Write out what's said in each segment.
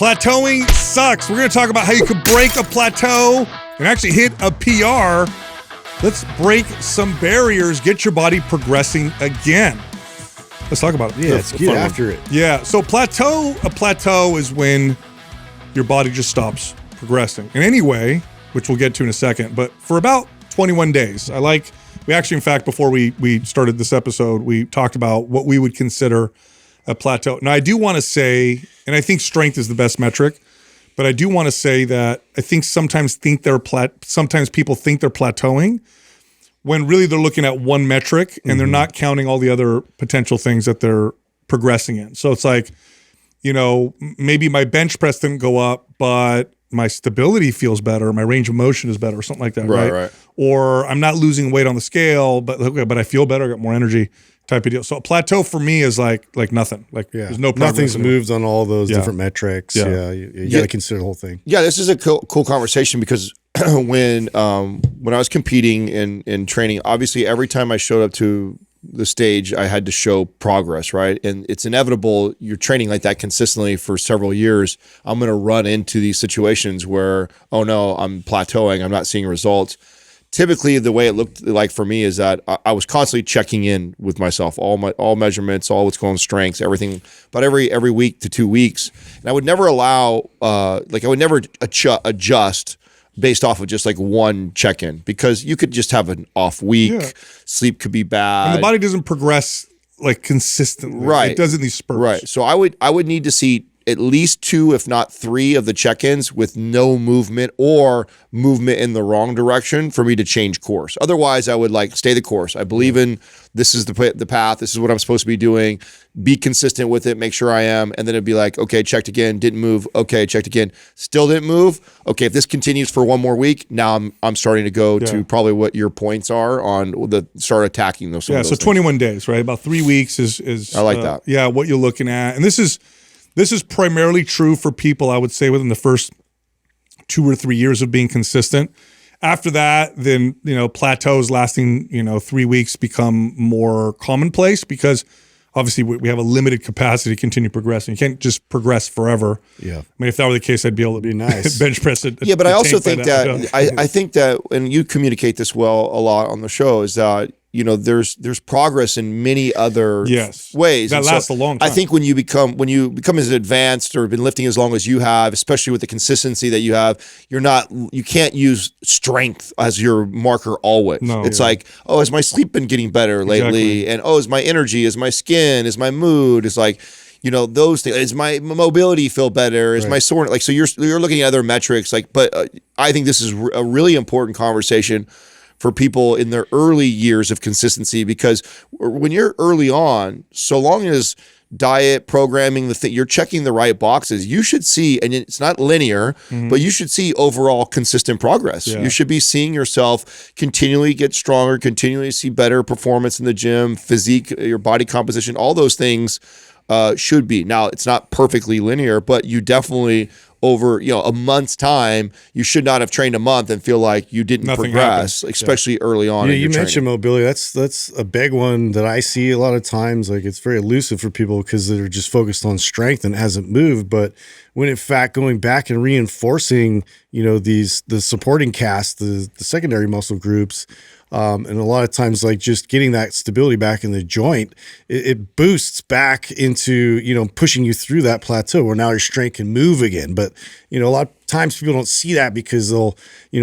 Plateauing sucks. We're going to talk about how you can break a plateau and actually hit a PR. Let's break some barriers, get your body progressing again. Let's talk about it. Yeah, let's get after it. Yeah, so a plateau is when your body just stops progressing in any way, which we'll get to in a second, but for about 21 days. We actually, in fact, before we started this episode, we talked about what we would consider a plateau. Now, I do want to say, and I think strength is the best metric, but I do want to say that I think sometimes people think they're plateauing when really they're looking at one metric and they're not counting all the other potential things that they're progressing in. So it's like, maybe my bench press didn't go up, but my stability feels better, my range of motion is better, or something like that, right? Or I'm not losing weight on the scale, but I feel better, I got more energy, type of deal. So a plateau for me is like nothing. There's no progress. Nothing's moved on all those different metrics. Yeah, you got to consider the whole thing. Yeah, this is a cool conversation because when I was competing in training, obviously every time I showed up to the stage, I had to show progress, right? And it's inevitable. You're training like that consistently for several years. I'm going to run into these situations where, oh no, I'm plateauing. I'm not seeing results. Typically, the way it looked like for me is that I was constantly checking in with myself, all measurements, all what's going on, strengths, everything. But every week to 2 weeks, and I would never allow, I would never adjust based off of just like one check-in, because you could just have an off week, sleep could be bad, and the body doesn't progress like consistently. Right, it does in these spurts. Right. So I would need to see at least 2, if not 3, of the check-ins with no movement or movement in the wrong direction for me to change course. Otherwise, I would stay the course. I believe in this is the path. This is what I'm supposed to be doing. Be consistent with it. Make sure I am. And then it'd be like, okay, checked again, didn't move. Okay, checked again, still didn't move. Okay, if this continues for 1 more week, now I'm starting to go to probably what your points are on start attacking those. Yeah, so 21 days, right? About 3 weeks is I like that. Yeah, what you're looking at, and this is primarily true for people, I would say, within the first 2 or 3 years of being consistent. After that, then, plateaus lasting, 3 weeks become more commonplace because obviously we have a limited capacity to continue progressing. You can't just progress forever. Yeah. I mean, if that were the case, I'd be able to be nice. bench press it. Yeah, but I also think that, I think that, and you communicate this well a lot on the show, is that there's progress in many other ways. That lasts a long time. I think when you become as advanced or been lifting as long as you have, especially with the consistency that you have, you can't use strength as your marker always. No, it's like, oh, has my sleep been getting better lately? And oh, is my energy, is my skin, is my mood, is like, those things. Is my mobility feel better? Is my soreness, so you're looking at other metrics, but I think this is a really important conversation for people in their early years of consistency, because when you're early on, so long as diet, programming, you're checking the right boxes, you should see, and it's not linear, but you should see overall consistent progress. You should be seeing yourself continually get stronger, continually see better performance in the gym, physique, your body composition, all those things should be. Now, it's not perfectly linear, but you definitely, over a month's time, you should not have trained a month and feel like you didn't progress, especially early on. You mentioned mobility. That's a big one that I see a lot of times. It's very elusive for people because they're just focused on strength and it hasn't moved. But when in fact going back and reinforcing, the supporting cast, the secondary muscle groups, and a lot of times, just getting that stability back in the joint, it boosts back into, pushing you through that plateau where now your strength can move again. But, a lot of times people don't see that because they'll,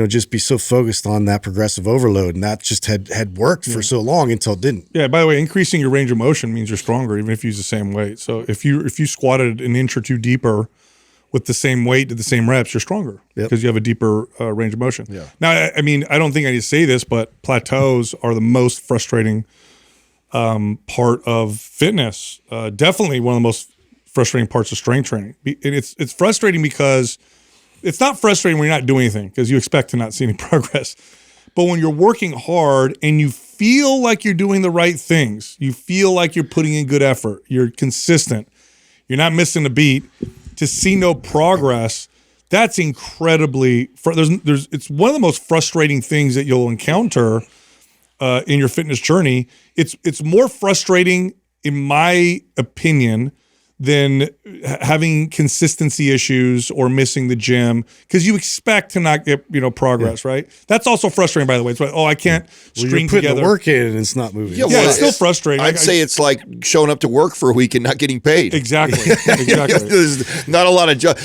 just be so focused on that progressive overload. And that just had worked for so long until it didn't. Yeah, by the way, increasing your range of motion means you're stronger, even if you use the same weight. So if you squatted an inch or two deeper with the same weight to the same reps, you're stronger because you have a deeper range of motion. Yeah. Now, I mean, I don't think I need to say this, but plateaus are the most frustrating part of fitness. Definitely one of the most frustrating parts of strength training. And it's frustrating because it's not frustrating when you're not doing anything because you expect to not see any progress. But when you're working hard and you feel like you're doing the right things, you feel like you're putting in good effort, you're consistent, you're not missing a beat, to see no progress, that's incredibly. It's one of the most frustrating things that you'll encounter in your fitness journey. It's more frustrating, in my opinion, than having consistency issues or missing the gym because you expect to not get, progress, right? That's also frustrating, by the way. It's like, I can't string putting together the work in and it's not moving. Yeah, it's still frustrating. I'd say it's like showing up to work for a week and not getting paid. Exactly. There's not a lot of job.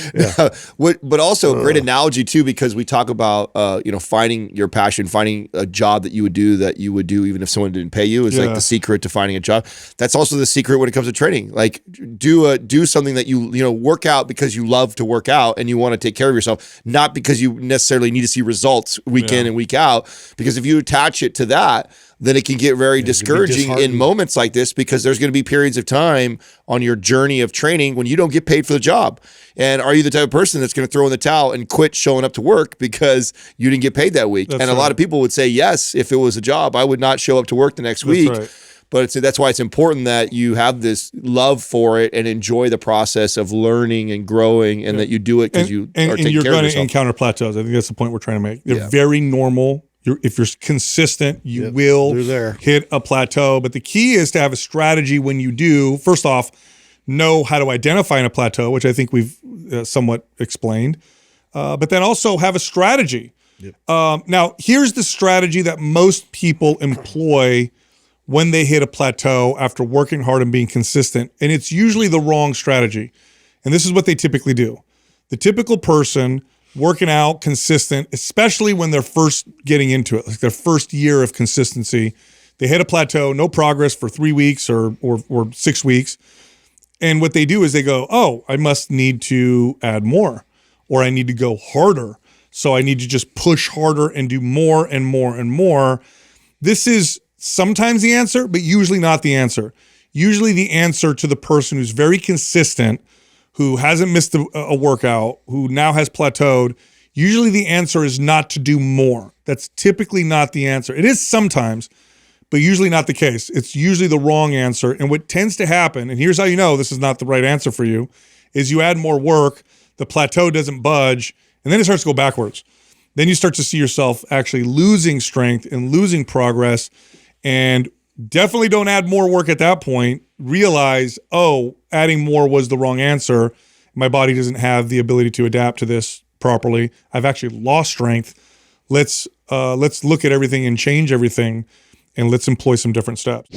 But also a great analogy too, because we talk about finding your passion, finding a job that you would do even if someone didn't pay you is like the secret to finding a job. That's also the secret when it comes to training. Like do something that you work out because you love to work out and you want to take care of yourself, not because you necessarily need to see results week in and week out. Because if you attach it to that, then it can get very discouraging in moments like this, because there's going to be periods of time on your journey of training when you don't get paid for the job. And are you the type of person that's going to throw in the towel and quit showing up to work because you didn't get paid that week? That's and a lot of people would say, yes, if it was a job, I would not show up to work the next week. Right. But that's why it's important that you have this love for it and enjoy the process of learning and growing, and that you do it because you are taking care of yourself. And you're going to encounter plateaus. I think that's the point we're trying to make. They're very normal. If you're consistent, you will hit a plateau. But the key is to have a strategy when you do. First off, know how to identify in a plateau, which I think we've somewhat explained. But then also have a strategy. Now, here's the strategy that most people employ when they hit a plateau after working hard and being consistent. And it's usually the wrong strategy. And this is what they typically do. The typical person working out consistent, especially when they're first getting into it, like their first year of consistency, they hit a plateau, no progress for 3 weeks or 6 weeks. And what they do is they go, I must need to add more, or I need to go harder. So I need to just push harder and do more and more and more. This is sometimes the answer, but usually not the answer. Usually the answer to the person who's very consistent, who hasn't missed a workout, who now has plateaued, usually the answer is not to do more. That's typically not the answer. It is sometimes, but usually not the case. It's usually the wrong answer. And what tends to happen, and here's how you know this is not the right answer for you, is you add more work, the plateau doesn't budge, and then it starts to go backwards. Then you start to see yourself actually losing strength and losing progress. And definitely don't add more work at that point. Realize, adding more was the wrong answer. My body doesn't have the ability to adapt to this properly. I've actually lost strength. Let's look at everything and change everything, and let's employ some different steps.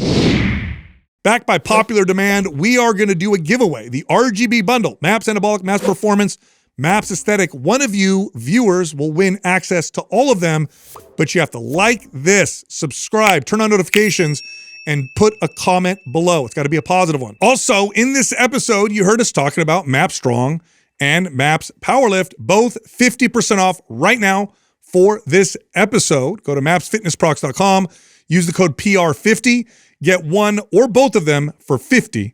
Backed by popular demand, we are going to do a giveaway. The RGB bundle, MAPS Anabolic, MAPS Performance, MAPS Aesthetic. One of you viewers will win access to all of them, but you have to like this, subscribe, turn on notifications, and put a comment below. It's got to be a positive one. Also, in this episode, you heard us talking about MAPS Strong and MAPS Powerlift, both 50% off right now for this episode. Go to mapsfitnessproducts.com, use the code PR50, get one or both of them for 50%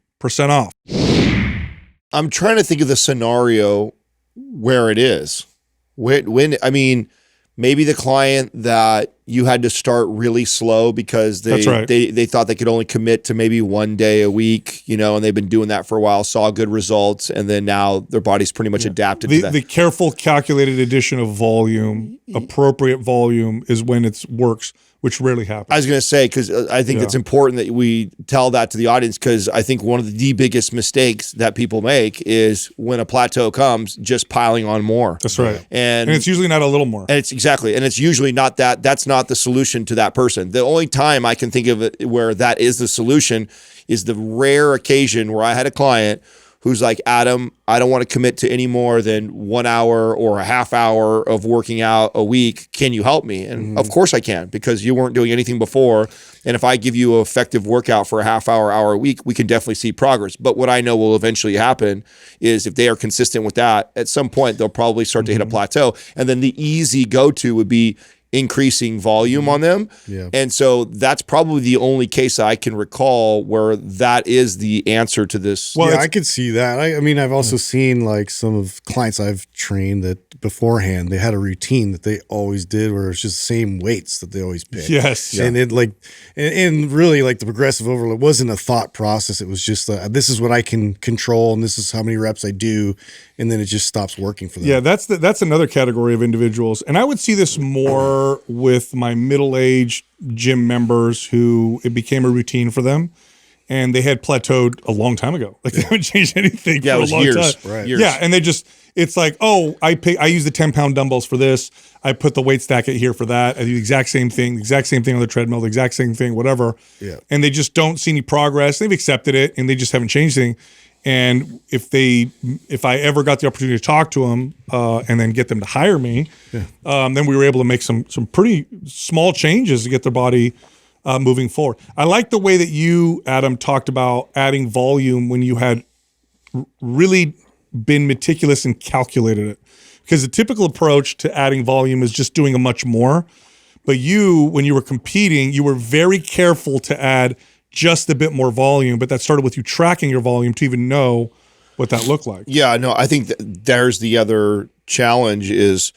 off. I'm trying to think of the scenario where it is. When I mean, maybe the client that you had to start really slow because they thought they could only commit to maybe 1 day a week, and they've been doing that for a while, saw good results, and then now their body's pretty much adapted to that. The careful, calculated addition of volume, appropriate volume, is when it works, which rarely happens. I was going to say, because I think it's important that we tell that to the audience, because I think one of the biggest mistakes that people make is when a plateau comes, just piling on more. That's right. And it's usually not a little more. And it's usually not that. That's not the solution to that person. The only time I can think of it where that is the solution is the rare occasion where I had a client who's like, Adam, I don't want to commit to any more than 1 hour or a half hour of working out a week. Can you help me? And of course I can, because you weren't doing anything before. And if I give you an effective workout for a half hour, hour a week, we can definitely see progress. But what I know will eventually happen is if they are consistent with that, at some point they'll probably start to hit a plateau. And then the easy go-to would be increasing volume on them. Yeah. And so that's probably the only case I can recall where that is the answer to this. Well, I could see that. I mean, I've also seen like some of clients I've trained that beforehand, they had a routine that they always did where it's just the same weights that they always picked. Yes. And it like, and really like the progressive overload wasn't a thought process. It was just, this is what I can control and this is how many reps I do. And then it just stops working for them. Yeah, that's another category of individuals. And I would see this more with my middle-aged gym members who it became a routine for them. and they had plateaued a long time ago. Like they haven't changed anything Yeah, for it was a long years. time. Right. Years. Yeah, and they just, it's like, oh, I use the 10-pound dumbbells for this. I put the weight stack here for that. I do the exact same thing on the treadmill, the exact same thing, whatever. Yeah. And they just don't see any progress. They've accepted it, and they just haven't changed anything. And if I ever got the opportunity to talk to them and then get them to hire me, then we were able to make some pretty small changes to get their body moving forward. I like the way that you, Adam, talked about adding volume when you had really been meticulous and calculated it. Because the typical approach to adding volume is just doing a much more. But you, when you were competing, you were very careful to add just a bit more volume, but that started with you tracking your volume to even know what that looked like. Yeah, no, I think there's the other challenge is,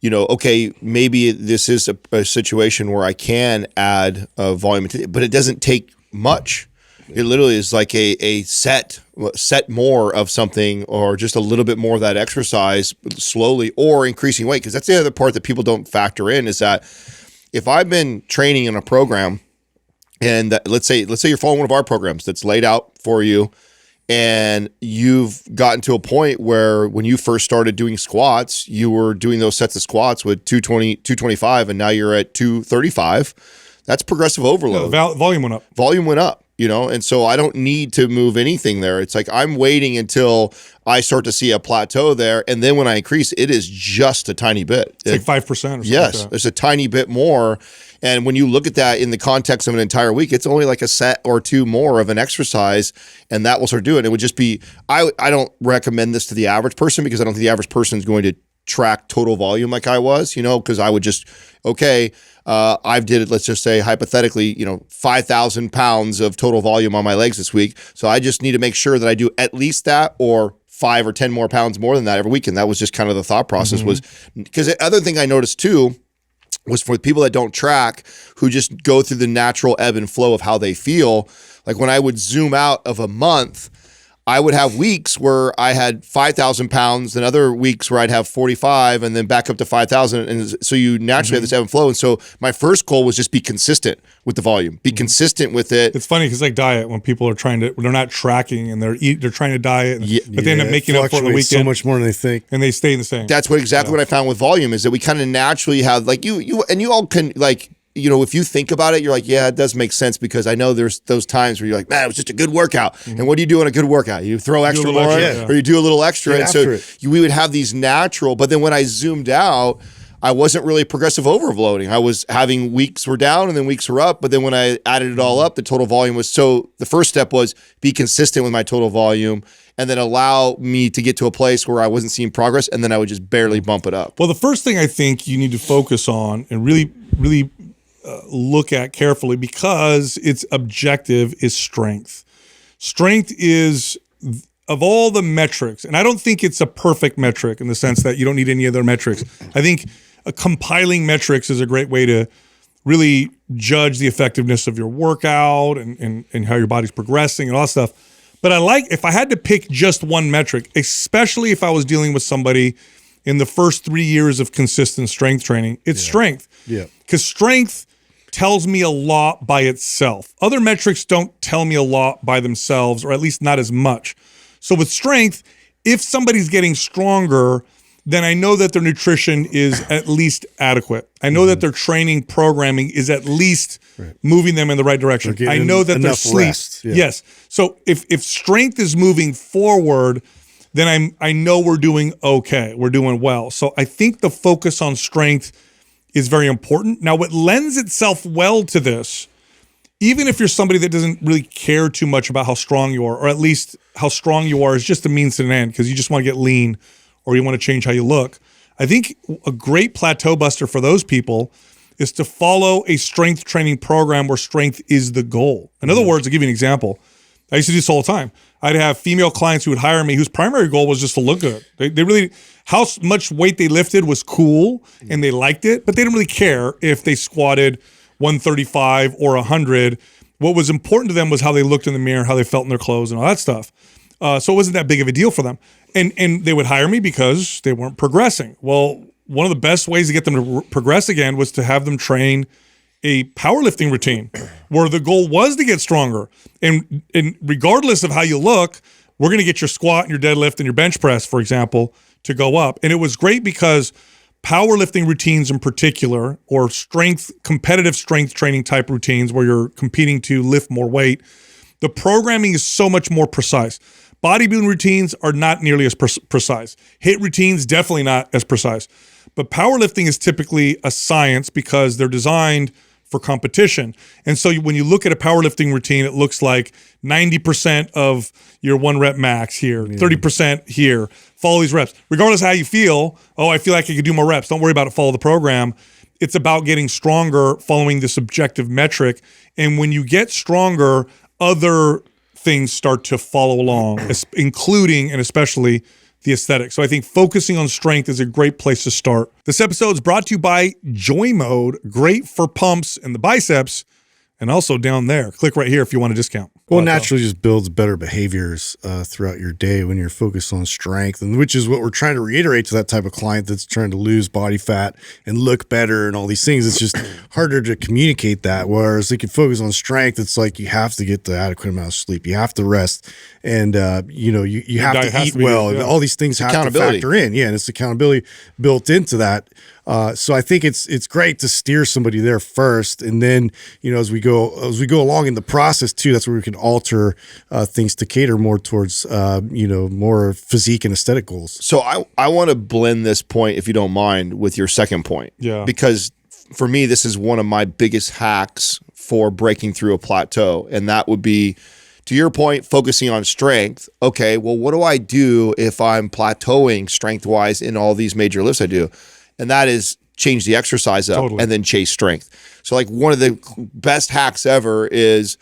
okay, maybe this is a situation where I can add volume, but it doesn't take much. It literally is like a set more of something, or just a little bit more of that exercise slowly, or increasing weight. Because that's the other part that people don't factor in, is that if I've been training in a program, and let's say you're following one of our programs that's laid out for you, and you've gotten to a point where when you first started doing squats, you were doing those sets of squats with 220, 225, and now you're at 235. That's progressive overload. Volume went up. Volume went up, and so I don't need to move anything there. It's like I'm waiting until I start to see a plateau there, and then when I increase, it is just a tiny bit. It's like 5% or something. Yes, like that. there's a tiny bit more. And when you look at that in the context of an entire week, it's only like a set or two more of an exercise, and that will start doing it. It would just be, I don't recommend this to the average person, because I don't think the average person is going to track total volume like I was, because I would just, I've did it, let's just say hypothetically, 5,000 pounds of total volume on my legs this week. So I just need to make sure that I do at least that, or 5 or 10 more pounds more than that every week. And that was just kind of the thought process. Was because the other thing I noticed too was for people that don't track, who just go through the natural ebb and flow of how they feel. Like when I would zoom out of a month, I would have weeks where I had 5,000 pounds, and other weeks where I'd have 45, and then back up to 5,000. And so you naturally have this ebb and flow. And so my first goal was just be consistent with the volume, be consistent with it. It's funny because like diet, when people are they're not tracking and they're trying to diet, but they end up making up for the weekend so much more than they think, and they stay the same. That's what what I found with volume, is that we kind of naturally have, like you all can, like, if you think about it, you're like, yeah, it does make sense, because I know there's those times where you're like, man, it was just a good workout. And what do you do in a good workout? You throw extra more, or you do a little extra. And so we would have these natural, but then when I zoomed out, I wasn't really progressive overloading. I was having weeks were down and then weeks were up. But then when I added it all up, the total volume was, so the first step was be consistent with my total volume, and then allow me to get to a place where I wasn't seeing progress, and then I would just barely bump it up. Well, the first thing I think you need to focus on and really look at carefully, because it's objective, is strength. Strength is, of all the metrics, and I don't think it's a perfect metric in the sense that you don't need any other metrics. I think compiling metrics is a great way to really judge the effectiveness of your workout and how your body's progressing and all that stuff. But if I had to pick just one metric, especially if I was dealing with somebody in the first 3 years of consistent strength training, it's strength. Yeah. Because strength tells me a lot by itself. Other metrics don't tell me a lot by themselves, or at least not as much. So with strength, if somebody's getting stronger, then I know that their nutrition is at least adequate. I know that their training programming is at least moving them in the right direction. I know that their sleep. Yes. So if strength is moving forward, then I know we're doing okay. We're doing well. So I think the focus on strength is very important. Now, what lends itself well to this, even if you're somebody that doesn't really care too much about how strong you are, or at least how strong you are is just a means to an end, because you just want to get lean or you want to change how you look. I think a great plateau buster for those people is to follow a strength training program where strength is the goal. In other words, I'll give you an example. I used to do this all the time. I'd have female clients who would hire me whose primary goal was just to look good. They really, how much weight they lifted was cool and they liked it, but they didn't really care if they squatted 135 or 100. What was important to them was how they looked in the mirror, how they felt in their clothes and all that stuff. So it wasn't that big of a deal for them. And they would hire me because they weren't progressing. Well, one of the best ways to get them to progress again was to have them train a powerlifting routine where the goal was to get stronger. And regardless of how you look, we're going to get your squat and your deadlift and your bench press, for example, to go up. And it was great because powerlifting routines in particular, or competitive strength training type routines where you're competing to lift more weight, the programming is so much more precise. Bodybuilding routines are not nearly as precise. HIIT routines, definitely not as precise. But powerlifting is typically a science because they're designed for competition. And so when you look at a powerlifting routine, it looks like 90% of your 1 rep max here, 30% here, follow these reps. Regardless of how you feel, oh, I feel like I could do more reps. Don't worry about it, follow the program. It's about getting stronger following this objective metric. And when you get stronger, other things start to follow along, including and especially the aesthetic. So I think focusing on strength is a great place to start. This episode is brought to you by Joy Mode, great for pumps in the biceps and also down there. Click right here if you want a discount. Well, naturally just builds better behaviors throughout your day when you're focused on strength, and which is what we're trying to reiterate to that type of client that's trying to lose body fat and look better and all these things. It's just harder to communicate that. Whereas they can focus on strength, it's like you have to get the adequate amount of sleep, you have to rest, and you have to eat well. And all these things have to factor in. Yeah, and it's accountability built into that. So I think it's great to steer somebody there first, and then as we go along in the process too, that's where we can alter things to cater more towards more physique and aesthetic goals. So I want to blend this point, if you don't mind, with your second point. Yeah. Because for me, this is one of my biggest hacks for breaking through a plateau, and that would be, to your point, focusing on strength. Okay, well, what do I do if I'm plateauing strength-wise in all these major lifts I do? And that is change the exercise up and then chase strength. So like one of the best hacks ever is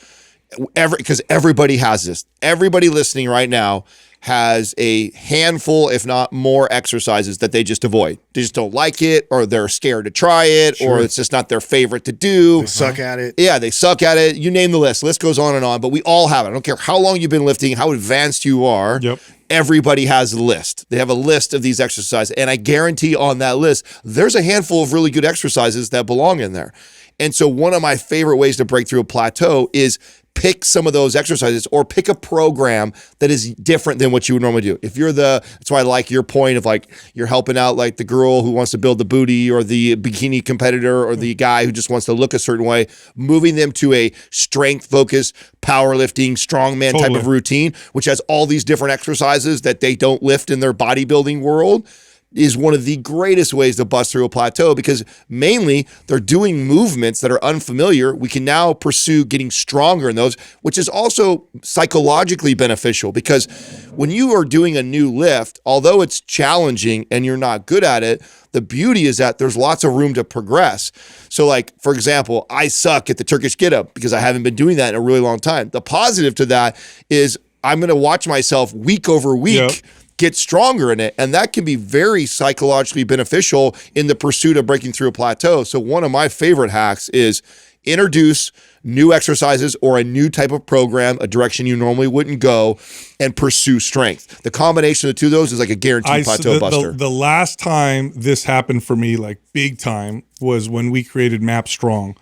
because everybody has this. Everybody listening right now has a handful, if not more, exercises that they just avoid. They just don't like it, or they're scared to try it, or it's just not their favorite to do. They suck at it. Yeah, they suck at it. You name the list. The list goes on and on, but we all have it. I don't care how long you've been lifting, how advanced you are. Yep. Everybody has a list. They have a list of these exercises, and I guarantee on that list, there's a handful of really good exercises that belong in there. And so one of my favorite ways to break through a plateau is pick some of those exercises, or pick a program that is different than what you would normally do. If you're that's why I like your point of like, you're helping out like the girl who wants to build the booty, or the bikini competitor, or the guy who just wants to look a certain way, moving them to a strength focused, powerlifting, strongman type of routine, which has all these different exercises that they don't lift in their bodybuilding world, is one of the greatest ways to bust through a plateau, because mainly they're doing movements that are unfamiliar. We can now pursue getting stronger in those, which is also psychologically beneficial, because when you are doing a new lift, although it's challenging and you're not good at it, the beauty is that there's lots of room to progress. So like, for example, I suck at the Turkish get up because I haven't been doing that in a really long time. The positive to that is I'm going to watch myself week over week get stronger in it. And that can be very psychologically beneficial in the pursuit of breaking through a plateau. So one of my favorite hacks is introduce new exercises or a new type of program, a direction you normally wouldn't go, and pursue strength. The combination of the two of those is like a guaranteed plateau buster. The last time this happened for me, like big time, was when we created Map Strong.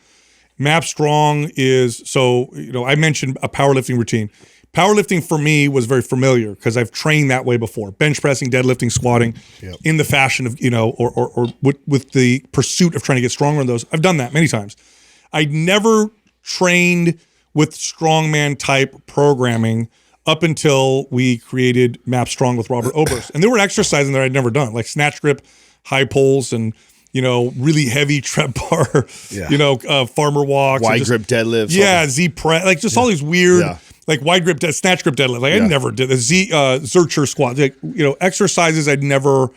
Map Strong is, I mentioned a powerlifting routine. Powerlifting for me was very familiar because I've trained that way before. Bench pressing, deadlifting, squatting, in the fashion of, or with the pursuit of trying to get stronger in those. I've done that many times. I never trained with strongman type programming up until we created Map Strong with Robert Oberst. And there were exercises that I'd never done, like snatch grip, high pulls, and really heavy trep bar, farmer walks. Wide grip deadlifts. Yeah, Z press, like just all these weird, like wide grip, snatch grip deadlift. Like I never did the Zercher squat, like, exercises I'd never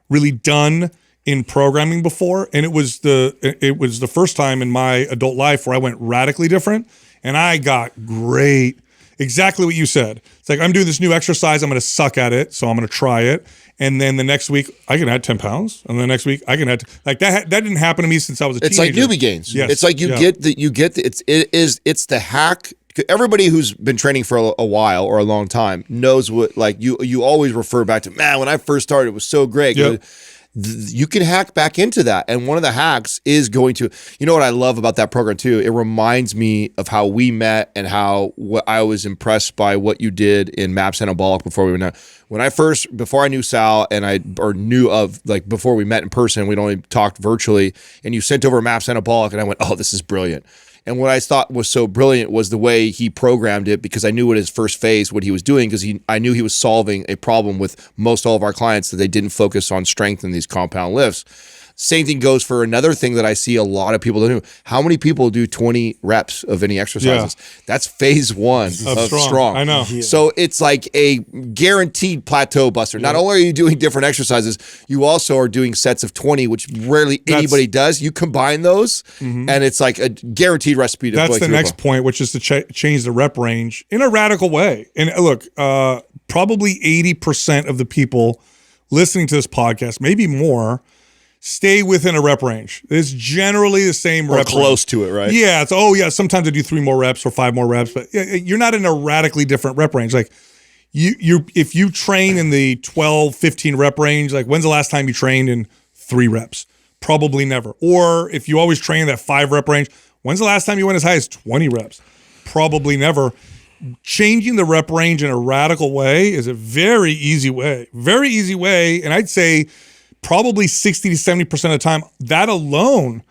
really done in programming before. And it was the first time in my adult life where I went radically different, and I got great. Exactly what you said. It's like, I'm doing this new exercise, I'm going to suck at it, so I'm going to try it. And then the next week, I can add 10 pounds. And the next week, I can add, like that didn't happen to me since I was a teenager. It's like newbie gains. Yes. It's like it's the hack. Everybody who's been training for a while or a long time knows what, like you always refer back to, man, when I first started, it was so great. Yep. you can hack back into that. And one of the hacks is going to, you know what I love about that program too? It reminds me of how we met and how I was impressed by what you did in MAPS Anabolic before we went out. Before I knew Sal before we met in person, we'd only talked virtually, and you sent over MAPS Anabolic, and I went, oh, this is brilliant. And what I thought was so brilliant was the way he programmed it, because I knew what his first phase, what he was doing, because I knew he was solving a problem with most all of our clients, that they didn't focus on strength in these compound lifts. Same thing goes for another thing that I see a lot of people do. How many people do 20 reps of any exercises? Yeah. That's phase one of strong. I know. Yeah. So it's like a guaranteed plateau buster. Yeah. Not only are you doing different exercises, you also are doing sets of 20, which rarely anybody does. You combine those, and it's like a guaranteed recipe. That's the next point, which is to change the rep range in a radical way. And look, probably 80% of the people listening to this podcast, maybe more, stay within a rep range. It's generally the same rep range. Or close to it, right? Yeah. Sometimes I do 3 more reps or 5 more reps, but you're not in a radically different rep range. Like if you train in the 12, 15 rep range, like when's the last time you trained in 3 reps? Probably never. Or if you always train in that 5 rep range, when's the last time you went as high as 20 reps? Probably never. Changing the rep range in a radical way is a very easy way. Very easy way. And I'd say probably 60 to 70% of the time, that alone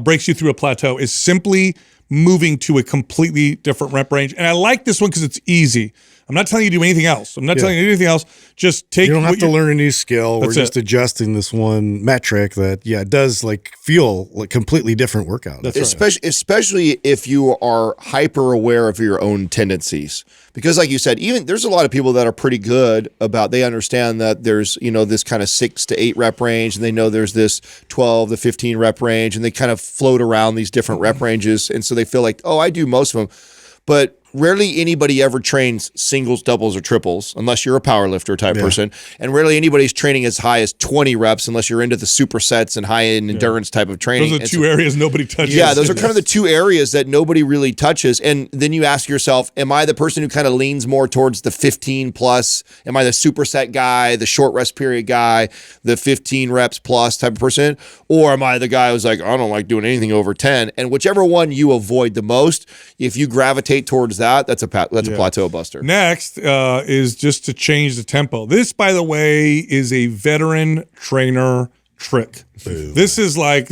breaks you through a plateau, is simply moving to a completely different rep range. And I like this one because it's easy. I'm not telling you to do anything else. I'm not telling you anything else. Just take. You don't have to learn a new skill. We're just adjusting this one metric that, it does like feel like completely different workout. That's especially if you are hyper aware of your own tendencies. Because like you said, even there's a lot of people that are pretty good about, they understand that there's, this kind of 6 to 8 rep range, and they know there's this 12 to 15 rep range, and they kind of float around these different rep ranges. And so they feel like, oh, I do most of them. But rarely anybody ever trains singles, doubles, or triples unless you're a powerlifter type person. And rarely anybody's training as high as 20 reps unless you're into the supersets and high-end endurance type of training. Those are two areas nobody touches. Yeah, those are kind of the 2 areas that nobody really touches. And then you ask yourself, am I the person who kind of leans more towards the 15 plus? Am I the superset guy, the short rest period guy, the 15 reps plus type of person? Or am I the guy who's like, I don't like doing anything over 10? And whichever one you avoid the most, if you gravitate towards that's a plateau buster. Next is just to change the tempo. This, by the way, is a veteran trainer trick. Boom. This is like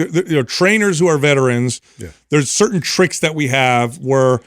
trainers who are veterans. Yeah. There's certain tricks that we have where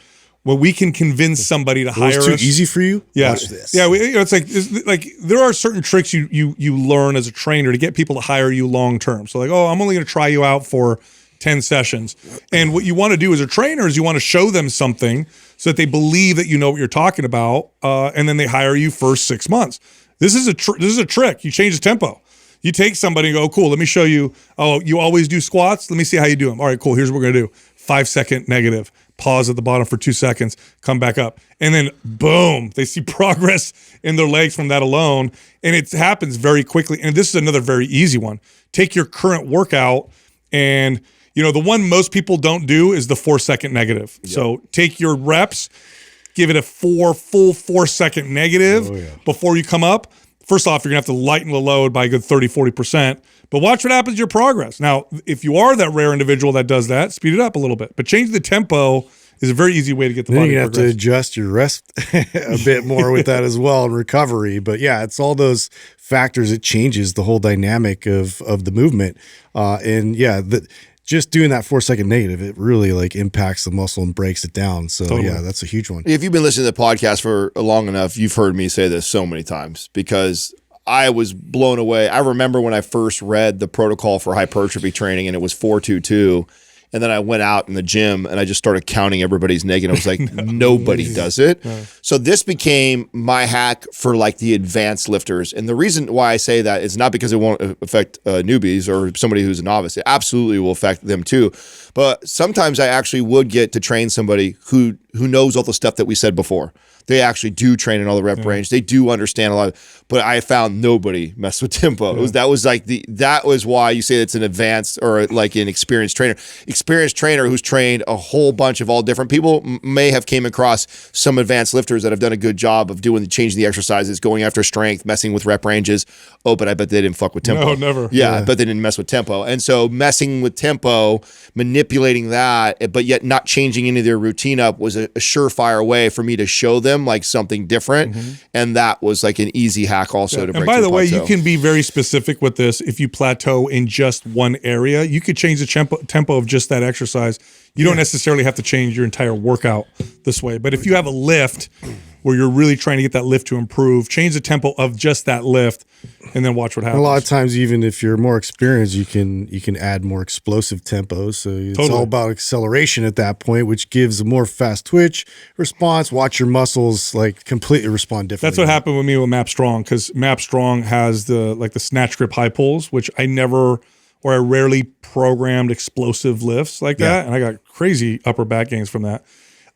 we can convince somebody to hire us. It's too easy for you? Yeah. Watch this. Yeah, it's like there are certain tricks you learn as a trainer to get people to hire you long term. So like, I'm only going to try you out for 10 sessions. And what you want to do as a trainer is you want to show them something so that they believe that you know what you're talking about, and then they hire you for 6 months. This is a trick. You change the tempo. You take somebody and go, cool, let me show you. Oh, you always do squats? Let me see how you do them. All right, cool. Here's what we're going to do. 5-second negative. Pause at the bottom for 2 seconds. Come back up. And then, boom, they see progress in their legs from that alone. And it happens very quickly. And this is another very easy one. Take your current workout and the one most people don't do is the 4-second negative. Yep. So take your reps, give it a full 4-second negative before you come up. First off, you're going to have to lighten the load by a good 30, 40%. But watch what happens to your progress. Now, if you are that rare individual that does that, speed it up a little bit. But change the tempo is a very easy way to get the body you have to adjust your rest a bit more with that as well, and recovery. But yeah, it's all those factors. It changes the whole dynamic of the movement. Just doing that 4-second negative, it really impacts the muscle and breaks it down. So yeah, that's a huge one. If you've been listening to the podcast for long enough, you've heard me say this so many times because I was blown away. I remember when I first read the protocol for hypertrophy training, and it was 4-2-2. And then I went out in the gym and I just started counting everybody's neg, and I was like, nobody does it. No. So this became my hack for the advanced lifters. And the reason why I say that is not because it won't affect newbies or somebody who's a novice. It absolutely will affect them too. But sometimes I actually would get to train somebody who who knows all the stuff that we said before. They actually do train in all the rep range. They do understand a lot, but I found nobody messed with tempo. That was why you say it's an advanced or like an experienced trainer. Experienced trainer who's trained a whole bunch of all different people may have came across some advanced lifters that have done a good job of changing the exercises, going after strength, messing with rep ranges. Oh, but I bet they didn't fuck with tempo. No, never. Yeah, I bet they didn't mess with tempo. And so messing with tempo, manipulating that, but yet not changing any of their routine up was a surefire way for me to show them like something different. And that was like an easy hack also to break. And by the way, plateau. you can be very specific with this. If you plateau in just one area, you could change the tempo of just that exercise. You don't necessarily have to change your entire workout this way. But if you have a lift where you're really trying to get that lift to improve, change the tempo of just that lift and then watch what happens. A lot of times, even if you're more experienced, you can add more explosive tempos. So it's all about acceleration at that point, which gives a more fast twitch response. Watch your muscles like completely respond differently. That's what happened with me with Map Strong, because Map Strong has the snatch grip high pulls, which I rarely programmed explosive lifts like that. And I got crazy upper back gains from that.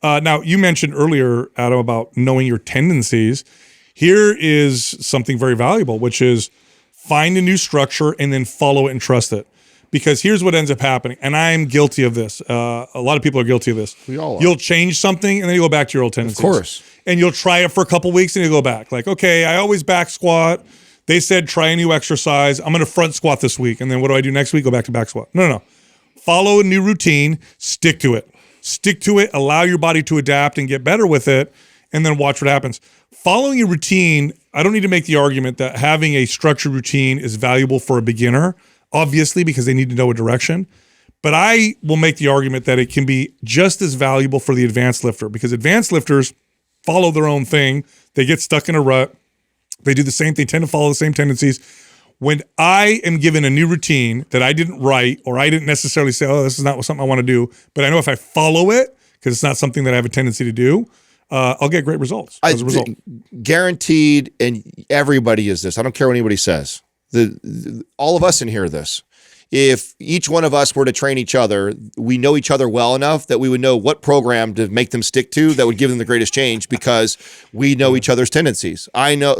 Now, you mentioned earlier, Adam, about knowing your tendencies. Here is something very valuable, which is find a new structure and then follow it and trust it. Because here's what ends up happening, and I'm guilty of this. A lot of people are guilty of this. We all are. You'll change something, and then you go back to your old tendencies. Of course. And you'll try it for a couple weeks, and you go back. Like, okay, I always back squat. They said try a new exercise. I'm going to front squat this week. And then what do I do next week? Go back to back squat. No. Follow a new routine. Stick to it. Stick to it. Allow your body to adapt and get better with it. And then watch what happens. Following a routine, I don't need to make the argument that having a structured routine is valuable for a beginner, obviously, because they need to know a direction. But I will make the argument that it can be just as valuable for the advanced lifter, because advanced lifters follow their own thing. They get stuck in a rut. They do the same thing, tend to follow the same tendencies. When I am given a new routine that I didn't write, or I didn't necessarily say, oh, this is not something I want to do, but I know if I follow it, because it's not something that I have a tendency to do, I'll get great results as a result. Guaranteed, and everybody is this. I don't care what anybody says. All of us in here are this. If each one of us were to train each other, we know each other well enough that we would know what program to make them stick to that would give them the greatest change, because we know each other's tendencies. I know,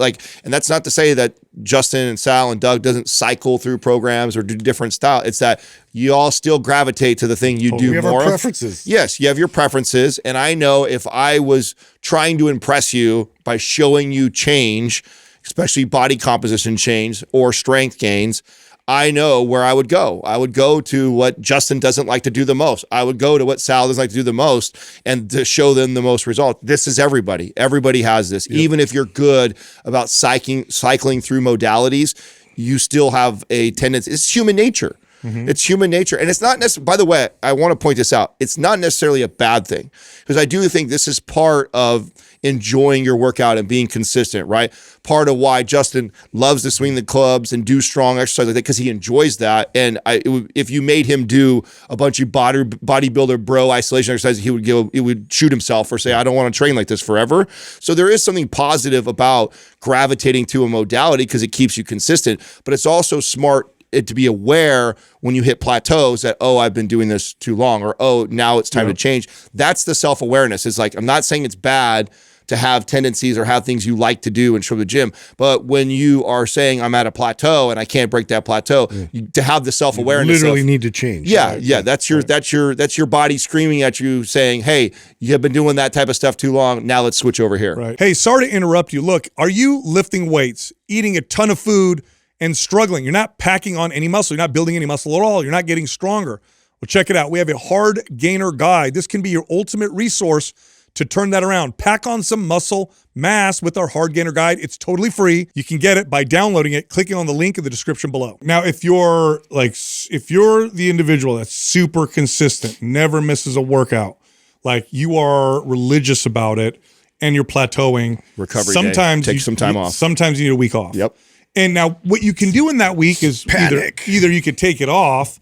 and that's not to say that Justin and Sal and Doug doesn't cycle through programs or do different style. It's that you all still gravitate to the thing you do we have more our of. preferences. Yes, you have your preferences. And I know if I was trying to impress you by showing you change, especially body composition change or strength gains, I know where I would go. I would go to what Justin doesn't like to do the most. I would go to what Sal doesn't like to do the most, and to show them the most result. This is everybody. Everybody has this. Yep. Even if you're good about cycling through modalities, you still have a tendency. It's human nature. It's human nature. And it's not necessarily, by the way, I want to point this out. It's not necessarily a bad thing, because I do think this is part of enjoying your workout and being consistent, right? Part of why Justin loves to swing the clubs and do strong exercise like that, because he enjoys that. And if you made him do a bunch of bodybuilder bro isolation exercises, he would shoot himself or say, I don't want to train like this forever. So there is something positive about gravitating to a modality because it keeps you consistent, but it's also smart to be aware when you hit plateaus that, oh, I've been doing this too long, or, oh, now it's time to change. That's the self-awareness. It's like, I'm not saying it's bad to have tendencies or have things you like to do and show the gym, but when you are saying I'm at a plateau and I can't break that plateau, to have the self-awareness, you literally need to change. Yeah, that's your body screaming at you saying, hey, you have been doing that type of stuff too long. Now let's switch over here. Right. Hey, sorry to interrupt you. Look, are you lifting weights, eating a ton of food, and struggling? You're not packing on any muscle. You're not building any muscle at all. You're not getting stronger. Well, check it out. We have a hard gainer guide. This can be your ultimate resource to turn that around. Pack on some muscle mass with our hard gainer guide. It's totally free. You can get it by downloading it, clicking on the link in the description below. Now, if you're the individual that's super consistent, never misses a workout, like you are religious about it, and you're plateauing, recovery sometimes day. Take some time off. Sometimes you need a week off. Yep. And now what you can do in that week is either you could take it off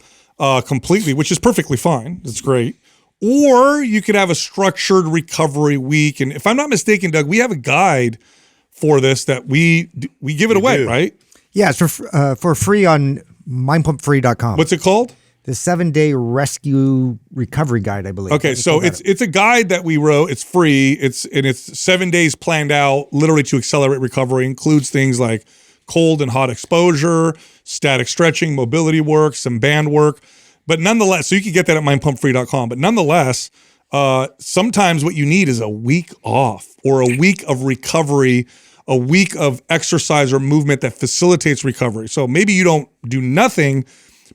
completely, which is perfectly fine. That's great. Or you could have a structured recovery week. And if I'm not mistaken, Doug, we have a guide for this that we give it away, right? Yeah, it's for free on mindpumpfree.com. What's it called? The 7-day rescue recovery guide, I believe. Okay, so it's a guide that we wrote. It's free. It's 7 days planned out, literally to accelerate recovery. Includes things like cold and hot exposure, static stretching, mobility work, some band work. But nonetheless, so you can get that at mindpumpfree.com. But nonetheless, sometimes what you need is a week off or a week of recovery, a week of exercise or movement that facilitates recovery. So maybe you don't do nothing,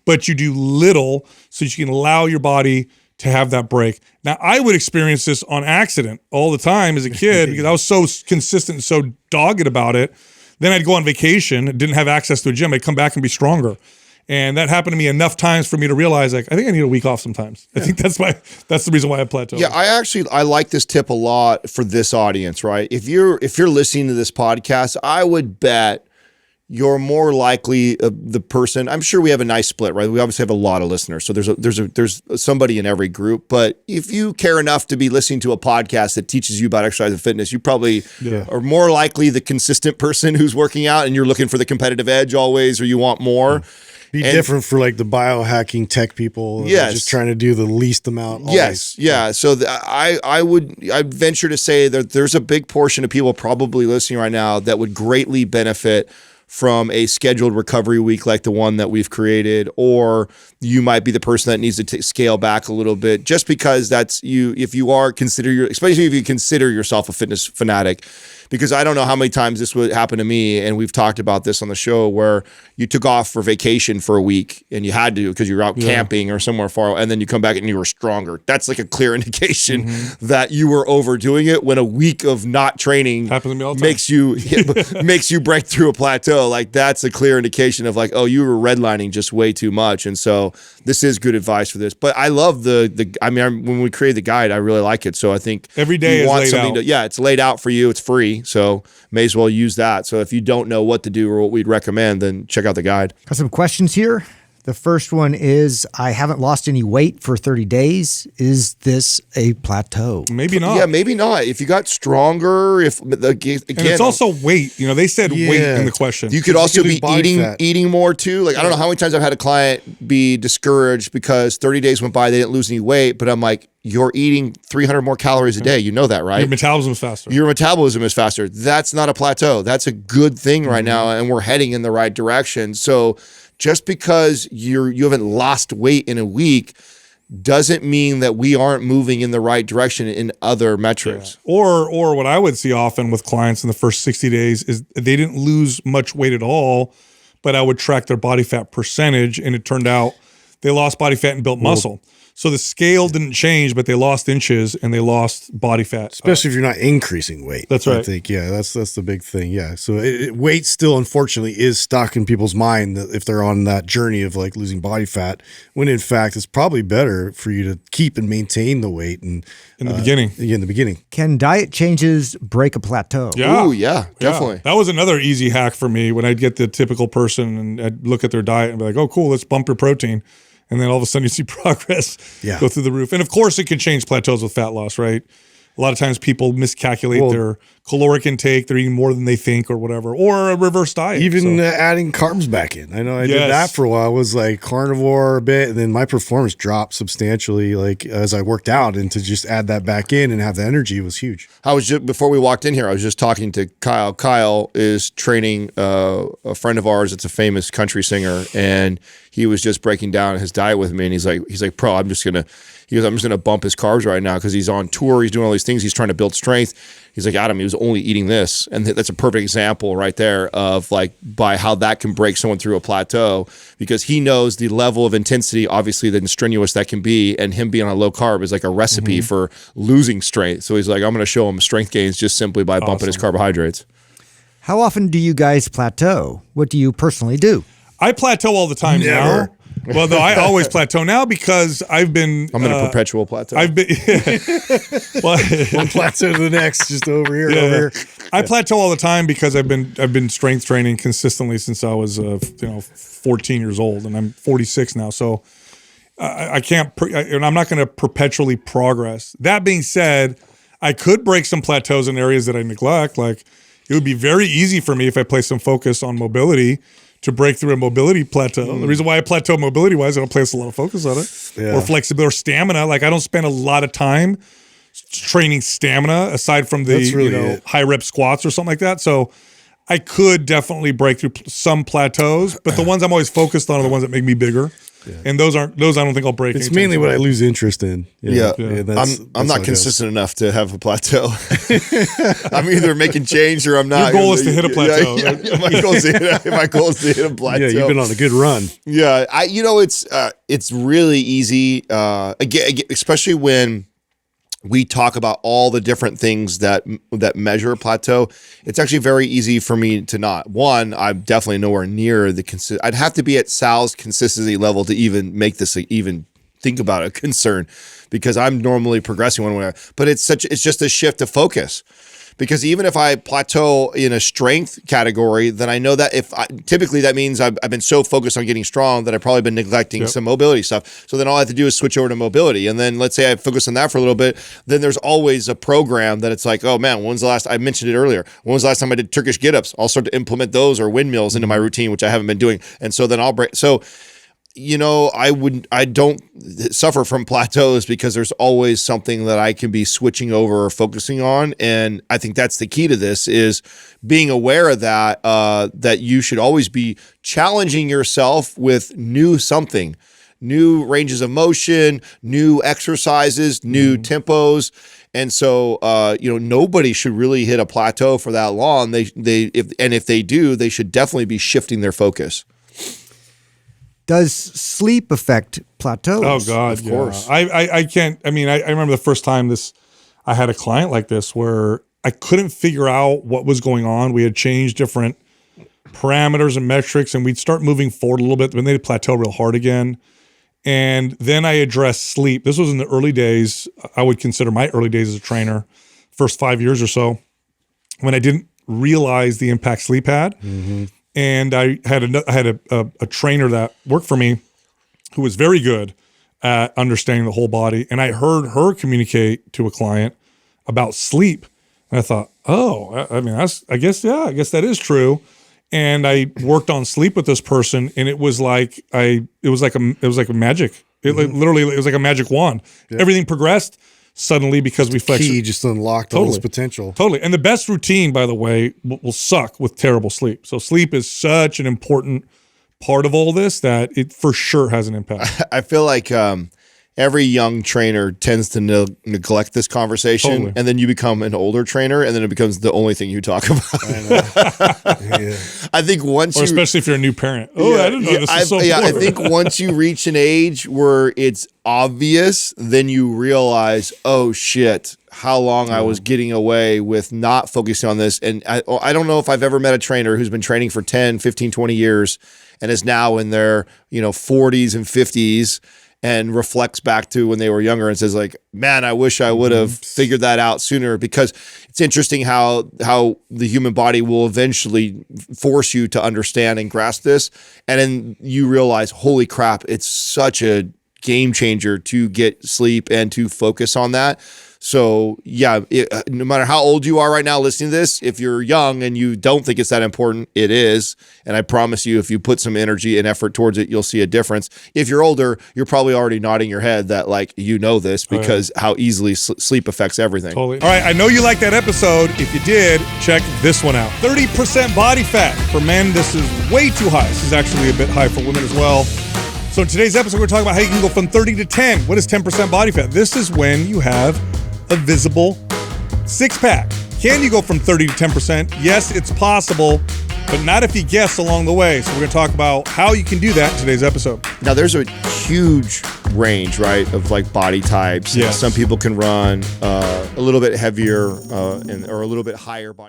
but you do little so you can allow your body to have that break. Now, I would experience this on accident all the time as a kid because I was so consistent and so dogged about it. Then I'd go on vacation, didn't have access to a gym. I'd come back and be stronger. And that happened to me enough times for me to realize, like, I think I need a week off sometimes. I think that's the reason why I plateau. Yeah, I like this tip a lot for this audience, right? If you're listening to this podcast, I would bet you're more likely the person. I'm sure we have a nice split, right? We obviously have a lot of listeners, so there's somebody in every group. But if you care enough to be listening to a podcast that teaches you about exercise and fitness, you probably are more likely the consistent person who's working out, and you're looking for the competitive edge always, or you want more. Be different for like the biohacking tech people. Yes. Just trying to do the least amount. Always. Yes. Yeah. So I'd venture to say that there's a big portion of people probably listening right now that would greatly benefit from a scheduled recovery week like the one that we've created, or you might be the person that needs to scale back a little bit just because that's you. If you are especially if you consider yourself a fitness fanatic, because I don't know how many times this would happen to me. And we've talked about this on the show where you took off for vacation for a week and you had to, because you were out camping or somewhere far, and then you come back and you were stronger. That's like a clear indication that you were overdoing it when a week of not training makes you break through a plateau. Like that's a clear indication of like, oh, you were redlining just way too much. And so this is good advice for this. But I love when we created the guide, I really like it. So I think every day is laid out. It's laid out for you. It's free. So may as well use that. So if you don't know what to do or what we'd recommend, then check out the guide. Got some questions here. The first one is, I haven't lost any weight for 30 days. Is this a plateau? Maybe not. Yeah, maybe not. If you got stronger, again, and it's also weight. They said weight in the question. You could also be eating more too. Like I don't know how many times I've had a client be discouraged because 30 days went by, they didn't lose any weight, but I'm like, you're eating 300 more calories a day. You know that, right? Your metabolism is faster. Your metabolism is faster. That's not a plateau. That's a good thing right now, and we're heading in the right direction. So just because you haven't lost weight in a week doesn't mean that we aren't moving in the right direction in other metrics. Yeah. Or what I would see often with clients in the first 60 days is they didn't lose much weight at all, but I would track their body fat percentage, and it turned out they lost body fat and built muscle. So the scale didn't change, but they lost inches and they lost body fat. Especially if you're not increasing weight. That's right. I think, that's the big thing. Yeah. So weight still, unfortunately, is stuck in people's mind if they're on that journey of like losing body fat, when in fact, it's probably better for you to keep and maintain the weight. And in the beginning. Yeah, in the beginning. Can diet changes break a plateau? Yeah. Ooh, yeah, definitely. That was another easy hack for me when I'd get the typical person and I'd look at their diet and be like, oh, cool, let's bump your protein. And then all of a sudden you see progress go through the roof. And of course it can change plateaus with fat loss, right? A lot of times people miscalculate their caloric intake. They're eating more than they think or whatever, or a reverse diet. Even adding carbs back in. I know I did that for a while. I was like carnivore a bit, and then my performance dropped substantially like as I worked out, and to just add that back in and have the energy was huge. Before we walked in here, I was just talking to Kyle. Kyle is training a friend of ours. It's a famous country singer, and he was just breaking down his diet with me, and he's like, bro, I'm just gonna bump his carbs right now because he's on tour. He's doing all these things. He's trying to build strength. He's like, Adam, he was only eating this. And that's a perfect example right there of like by how that can break someone through a plateau, because he knows the level of intensity, obviously, that strenuous that can be. And him being on low carb is like a recipe for losing strength. So he's like, I'm going to show him strength gains just simply by bumping his carbohydrates. How often do you guys plateau? What do you personally do? I plateau all the time now. Well, no, I always plateau now because I'm in a perpetual plateau. I've been one plateau to the next, just over here, over here. I plateau all the time because I've been strength training consistently since I was 14 years old, and I'm 46 now. So I can't, and I'm not going to perpetually progress. That being said, I could break some plateaus in areas that I neglect. Like it would be very easy for me if I place some focus on mobility to break through a mobility plateau. The reason why I plateau mobility wise, I don't place a lot of focus on it, or flexibility or stamina. Like I don't spend a lot of time training stamina aside from the high rep squats or something like that. So I could definitely break through some plateaus, but the ones I'm always focused on are the ones that make me bigger. Yeah. And those I don't think I'll break. It's mainly what I lose interest in. I'm not consistent enough to have a plateau. I'm either making change or I'm not. Your goal is to hit a plateau. My goal is to hit a plateau. Yeah, you've been on a good run. Yeah, it's really easy, again, especially when we talk about all the different things that measure a plateau. It's actually very easy for me to not. One, I'm definitely nowhere near the I'd have to be at Sal's consistency level to even make this even think about a concern, because I'm normally progressing one way. But it's just a shift of focus. Because even if I plateau in a strength category, then I know that typically that means I've been so focused on getting strong that I've probably been neglecting some mobility stuff. So then all I have to do is switch over to mobility. And then let's say I focus on that for a little bit, then there's always a program that it's like, oh man, I mentioned it earlier. When was the last time I did Turkish get-ups? I'll start to implement those or windmills into my routine, which I haven't been doing. And so then I'll break. So I don't suffer from plateaus because there's always something that I can be switching over or focusing on. And I think that's the key to this, is being aware of that, that you should always be challenging yourself with new ranges of motion, new exercises, new tempos. And so, nobody should really hit a plateau for that long. If they do, they should definitely be shifting their focus. Does sleep affect plateaus? Oh God, of course. I can't. I mean, I remember the first time I had a client like this where I couldn't figure out what was going on. We had changed different parameters and metrics, and we'd start moving forward a little bit, but they'd plateau real hard again. And then I addressed sleep. This was in the early days. I would consider my early days as a trainer, first 5 years or so, when I didn't realize the impact sleep had. Mm-hmm. And I had a trainer that worked for me who was very good at understanding the whole body. And I heard her communicate to a client about sleep. And I thought, I guess that is true. And I worked on sleep with this person, and it was like a magic. It was like a magic wand. Yeah. Everything progressed suddenly because we flexed. Key just unlocked all its potential. Totally. And the best routine, by the way, will suck with terrible sleep. So sleep is such an important part of all this that it for sure has an impact. I feel like every young trainer tends to neglect this conversation, and then you become an older trainer, and then it becomes the only thing you talk about. I think especially if you're a new parent. I didn't know this was so important. I think once you reach an age where it's obvious, then you realize, oh shit, how long I was getting away with not focusing on this. And I don't know if I've ever met a trainer who's been training for 10, 15, 20 years and is now in their 40s and 50s and reflects back to when they were younger and says like, man, I wish I would have figured that out sooner. Because it's interesting how the human body will eventually force you to understand and grasp this. And then you realize, holy crap, it's such a game changer to get sleep and to focus on that. So yeah, no matter how old you are right now listening to this, if you're young and you don't think it's that important, it is. And I promise you, if you put some energy and effort towards it, you'll see a difference. If you're older, you're probably already nodding your head that like, this because how easily sleep affects everything. Totally. All right. I know you liked that episode. If you did, check this one out. 30% body fat. For men, this is way too high. This is actually a bit high for women as well. So in today's episode, we're talking about how you can go from 30 to 10. What is 10% body fat? This is when you have a visible six-pack. Can you go from 30 to 10%? Yes, it's possible, but not if you guess along the way. So we're going to talk about how you can do that in today's episode. Now, there's a huge range, right, of like body types. Yes. Some people can run a little bit heavier or a little bit higher body.